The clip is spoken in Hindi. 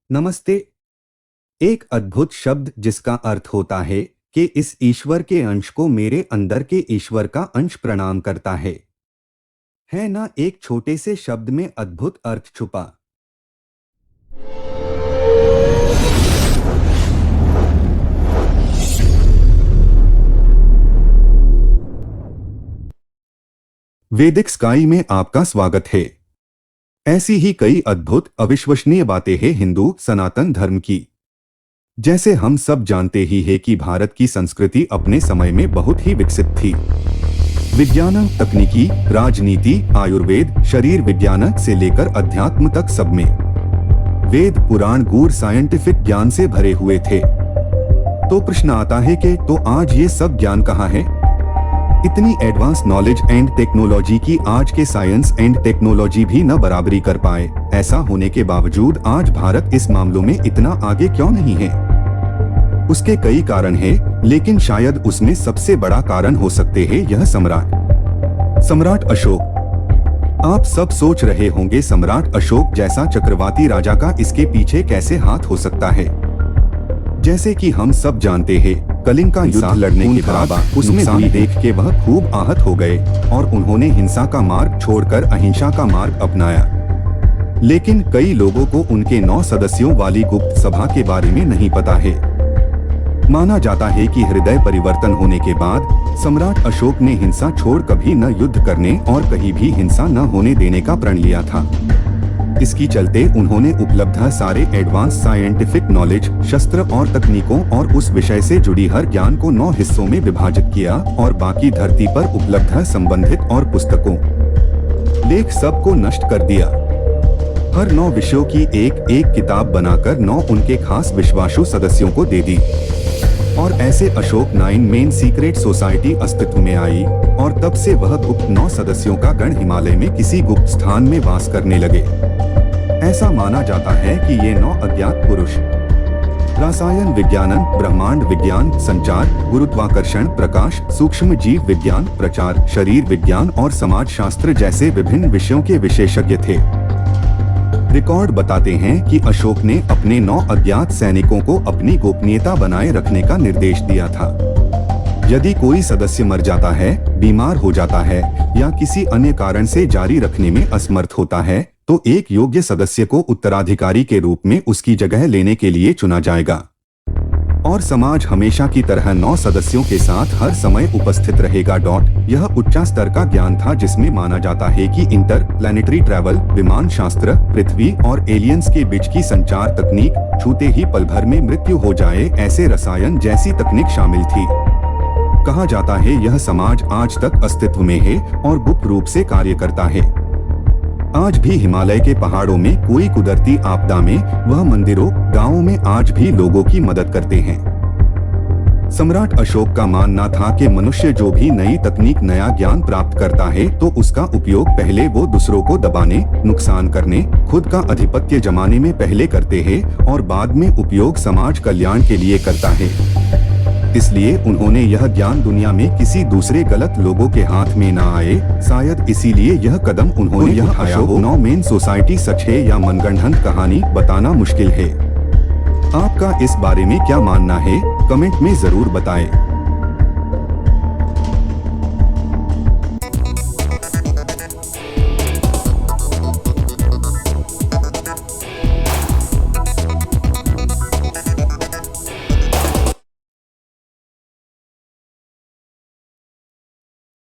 नमस्ते। एक अद्भुत शब्द जिसका अर्थ होता है कि इस ईश्वर के अंश को मेरे अंदर के ईश्वर का अंश प्रणाम करता है ना, एक छोटे से शब्द में अद्भुत अर्थ छुपा। वैदिक स्काई में आपका स्वागत है। ऐसी ही कई अद्भुत अविश्वसनीय बातें हैं हिंदू सनातन धर्म की। जैसे हम सब जानते ही हैं कि भारत की संस्कृति अपने समय में बहुत ही विकसित थी। विज्ञान, तकनीकी, राजनीति, आयुर्वेद, शरीर विज्ञान से लेकर अध्यात्म तक सब में वेद पुराण गूढ़ साइंटिफिक ज्ञान से भरे हुए थे। तो प्रश्न आता है कि तो आज ये सब ज्ञान कहाँ है? इतनी एडवांस नॉलेज एंड टेक्नोलॉजी की आज के साइंस एंड टेक्नोलॉजी भी न बराबरी कर पाए। ऐसा होने के बावजूद आज भारत इस मामलों में इतना आगे क्यों नहीं है? उसके कई कारण हैं, लेकिन शायद उसमें सबसे बड़ा कारण हो सकते हैं यह सम्राट अशोक। आप सब सोच रहे होंगे सम्राट अशोक जैसा चक्रवर्ती राजा का इसके पीछे कैसे हाथ हो सकता है। जैसे कि हम सब जानते हैं, कलिंग का युद्ध लड़ने के बाद उसमें हुई देख के वह खूब आहत हो गए और उन्होंने हिंसा का मार्ग छोड़कर अहिंसा का मार्ग अपनाया। लेकिन कई लोगों को उनके 9 सदस्यों वाली गुप्त सभा के बारे में नहीं पता है। माना जाता है कि हृदय परिवर्तन होने के बाद सम्राट अशोक ने हिंसा छोड़ कभी न युद्ध करने और कहीं भी हिंसा न होने देने का प्रण लिया था। इसकी चलते उन्होंने उपलब्ध सारे एडवांस साइंटिफिक नॉलेज, शस्त्र और तकनीकों और उस विषय से जुड़ी हर ज्ञान को 9 हिस्सों में विभाजित किया और बाकी धरती पर उपलब्ध संबंधित और पुस्तकों, लेख सब को नष्ट कर दिया। हर 9 विषयों की एक एक किताब बनाकर 9 उनके खास विश्वासु सदस्यों को दे दी। और ऐसे अशोक 9 मेन सीक्रेट सोसाइटी अस्तित्व में आई और तब से वह गुप्त 9 सदस्यों का गण हिमालय में किसी गुप्त स्थान में वास करने लगे। ऐसा माना जाता है कि ये 9 अज्ञात पुरुष रसायन विज्ञान, ब्रह्मांड विज्ञान, संचार, गुरुत्वाकर्षण, प्रकाश, सूक्ष्म जीव विज्ञान, प्रचार, शरीर विज्ञान और समाज शास्त्र जैसे विभिन्न विषयों के विशेषज्ञ थे। रिकॉर्ड बताते हैं कि अशोक ने अपने 9 अज्ञात सैनिकों को अपनी गोपनीयता बनाए रखने का निर्देश दिया था। यदि कोई सदस्य मर जाता है, बीमार हो जाता है या किसी अन्य कारण से जारी रखने में असमर्थ होता है, तो एक योग्य सदस्य को उत्तराधिकारी के रूप में उसकी जगह लेने के लिए चुना जाएगा। और समाज हमेशा की तरह 9 सदस्यों के साथ हर समय उपस्थित रहेगा। यह उच्च स्तर का ज्ञान था जिसमें माना जाता है कि इंटर प्लैनेटरी ट्रैवल, विमान शास्त्र, पृथ्वी और एलियंस के बीच की संचार तकनीक, छूते ही पल भर में मृत्यु हो जाए ऐसे रसायन जैसी तकनीक शामिल थी। कहा जाता है यह समाज आज तक अस्तित्व में है और गुप्त रूप से कार्य करता है। आज भी हिमालय के पहाड़ों में कोई कुदरती आपदा में वह मंदिरों, गांवों में आज भी लोगों की मदद करते हैं। सम्राट अशोक का मानना था कि मनुष्य जो भी नई तकनीक, नया ज्ञान प्राप्त करता है तो उसका उपयोग पहले वो दूसरों को दबाने, नुकसान करने, खुद का आधिपत्य जमाने में पहले करते हैं और बाद में उपयोग समाज कल्याण के लिए करता है। इसलिए उन्होंने यह ज्ञान दुनिया में किसी दूसरे गलत लोगों के हाथ में ना आए। शायद इसीलिए यह कदम उन्होंने उठाया हो। 9 मेन सोसाइटी सच है या मनगढ़ंत कहानी, बताना मुश्किल है। आपका इस बारे में क्या मानना है? कमेंट में जरूर बताएं।